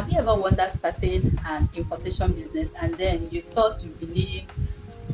Have you ever wondered starting an importation business and then you thought you'd be needing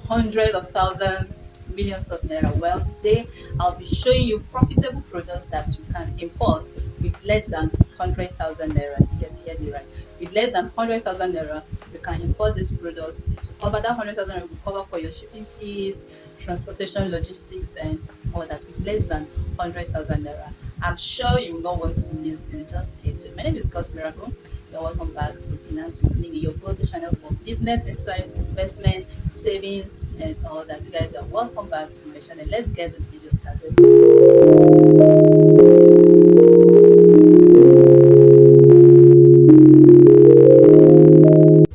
hundreds of thousands, millions of naira? Well, today I'll be showing you profitable products that you can import with less than 100,000 naira. Yes, you heard me right. With less than 100,000 naira, you can import these products to cover that 100,000 naira, will cover for your shipping fees, transportation, logistics, and all that with less than 100,000 naira. I'm sure you will not want to miss this. Just stay tuned. My name is God's Miracle. You're welcome back to Finance with me, your go-to channel for business insights, investment, savings, and all that. You guys are welcome back to my channel. Let's get this video started.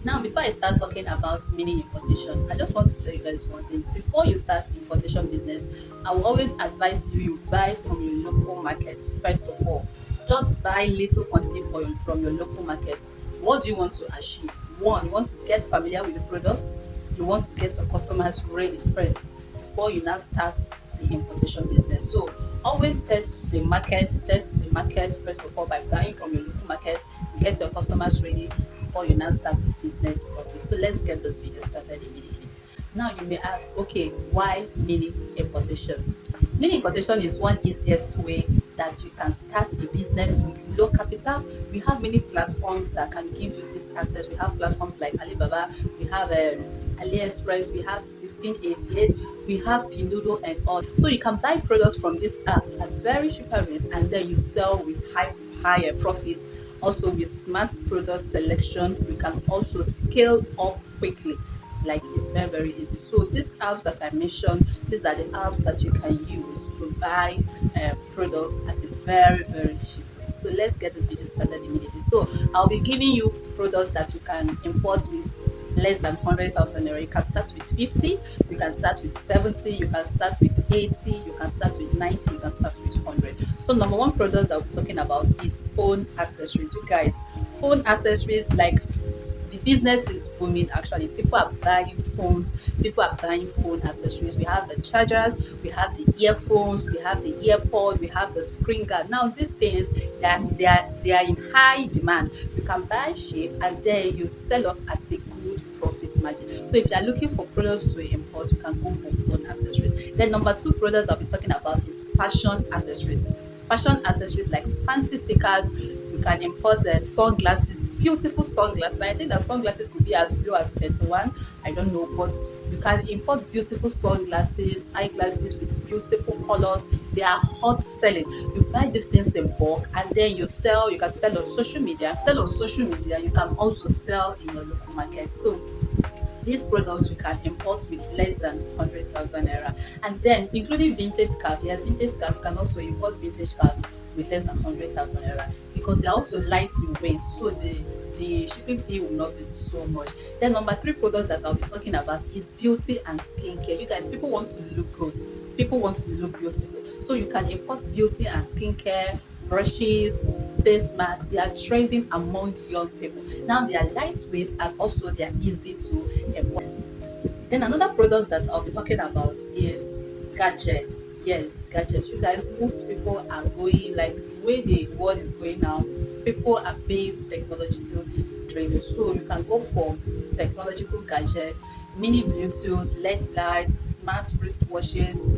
Now, before I start talking about mini importation, I just want to tell you guys one thing. Before you start importation business, I will always advise you buy from your local market first of all. Just buy little quantity from your local market. What do you want to achieve? One, you want to get familiar with the products. You want to get your customers ready first before you now start the importation business. So always test the market first of all by buying from your local market, get your customers ready before you now start the business properly. So let's get this video started immediately. Now you may ask, okay, why mini importation? Mini importation is one easiest way that you can start a business with low capital. We have many platforms that can give you this access. We have platforms like Alibaba, we have AliExpress, we have 1688, we have Pinduoduo and all. So you can buy products from this app at very cheaper rate and then you sell with higher profit. Also with smart product selection, you can also scale up quickly. Like it's very easy. So these apps that I mentioned, these are the apps that you can use to buy products at a very cheap rate. So let's get this video started immediately. So I'll be giving you products that you can import with less than 100,000 naira. You can start with 50, you can start with 70, you can start with 80, you can start with 90, you can start with 100. So number one product that we're talking about is phone accessories. You guys, phone accessories, like, the business is booming. Actually, people are buying phones, people are buying phone accessories. We have the chargers, we have the earphones, we have the earpod, we have the screen guard. Now these things, they are in high demand. You can buy cheap and then you sell off at a good profit margin. So if you are looking for products to import, you can go for phone accessories. Then number two products I'll be talking about is fashion accessories. Fashion accessories like fancy stickers. You can import sunglasses, beautiful sunglasses. I think that sunglasses could be as low as 31. I don't know, but you can import beautiful sunglasses, eyeglasses with beautiful colors. They are hot selling. You buy these things in bulk and then you sell. You can sell on social media. Sell on social media. You can also sell in your local market. So these products you can import with less than 100,000 naira, and then including vintage scarf. Yes, vintage scarf, you can also import vintage scarf with less than 100,000 naira because they are also light in weight, so the shipping fee will not be so much. Then number three products that I'll be talking about is beauty and skincare. You guys, people want to look good, people want to look beautiful, so you can import beauty and skincare brushes, face masks. They are trending among young people now. They are lightweight and also they are easy to employ. Then another product that I'll be talking about is gadgets. Yes, gadgets. You guys, most people are going, like, the way the world is going now, people are being technological driven. So you can go for technological gadgets, mini Bluetooth, LED lights, smart wristwatches,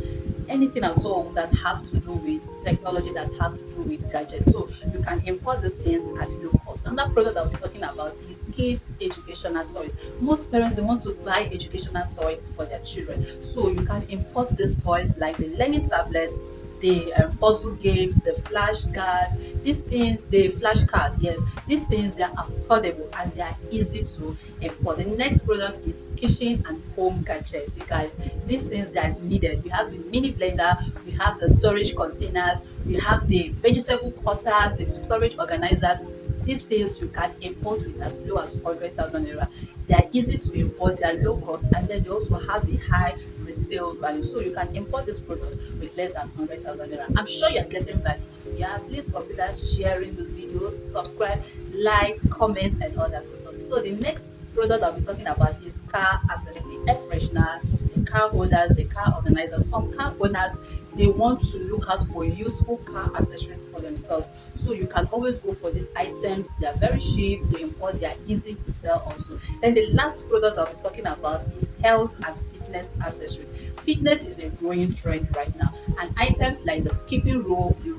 anything at all that have to do with technology, that have to do with gadgets. So you can import these things at low cost. Another product that we're talking about is kids educational toys. Most parents, they want to buy educational toys for their children, so you can import these toys like the learning tablets, the puzzle games, the flashcard. These things, the flashcard, yes, these things, they are affordable and they are easy to import. The next product is kitchen and home gadgets. You guys, these things that are needed. We have the mini blender, we have the storage containers, we have the vegetable cutters, the storage organizers. These things you can import with as low as 100,000 naira. They are easy to import, they are low cost, and then they also have the high resale value. So you can import this product with less than 100,000 naira. I'm sure you're getting value. If you are, please consider sharing this video, subscribe, like, comment, and all that good stuff. So the next product I'll be talking about is car accessory, air freshener, car holders, a car organizer, some car owners, they want to look out for useful car accessories for themselves. So you can always go for these items. They are very cheap, they import, they are easy to sell also. Then the last product I'll be talking about is health and fitness accessories. Fitness is a growing trend right now, and items like the skipping rope, the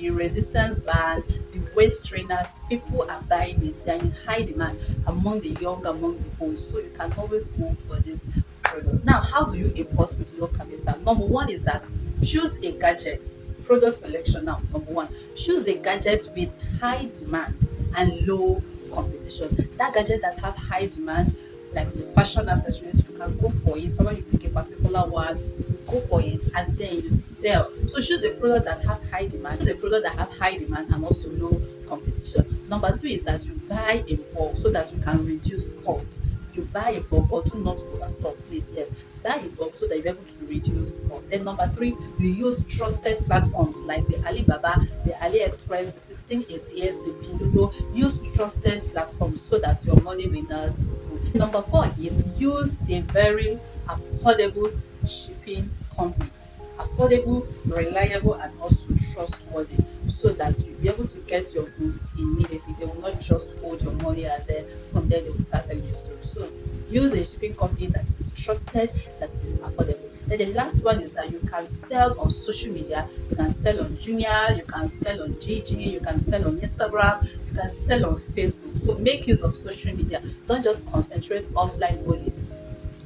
resistance band, the waist trainers, people are buying it. They are in high demand among the young, among the old. So you can always go for these products. Now, how do you import with low capital? Number one is that choose a gadget. Product selection now. Number one, choose a gadget with high demand and low competition. That gadget that have high demand, like the fashion accessories, you can go for it. When you pick a particular one, you go for it and then you sell. So choose a product that have high demand, choose a product that have high demand and also low competition. Number two is that you buy in bulk so that you can reduce cost. You buy in bulk, but do not overstock, please. Yes, buy in bulk so that you're able to reduce cost. Then number three, you use trusted platforms like the Alibaba, the AliExpress, the 1688, the Pinduoduo. Use trusted platforms so that your money will not go. Number four is use a very affordable shipping company. Affordable, reliable, and also trustworthy, so that you'll be able to get your goods immediately. They will not just hold your money and then from there they will start telling you story. So use a shipping company that is trusted, that is affordable. Then the last one is that you can sell on social media. You can sell on Jumia, you can sell on Gigi, you can sell on Instagram, you can sell on Facebook. So make use of social media. Don't just concentrate offline only.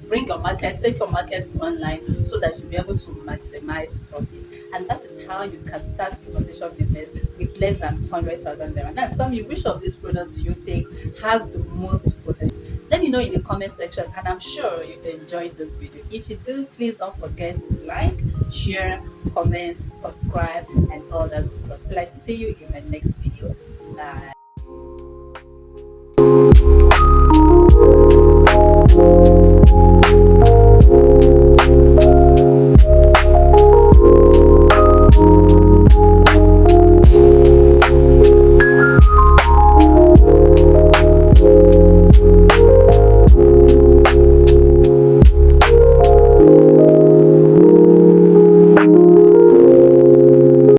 Bring your market, take your markets online so that you'll be able to maximize profit. And that is how you can start importation business with less than 100,000 naira. Now tell me, which of these products do you think has the most potential? Let me know in the comment section, and I'm sure you enjoyed this video. If you do, please don't forget to like, share, comment, subscribe, and all that good stuff. So let's see you in my next video. Bye.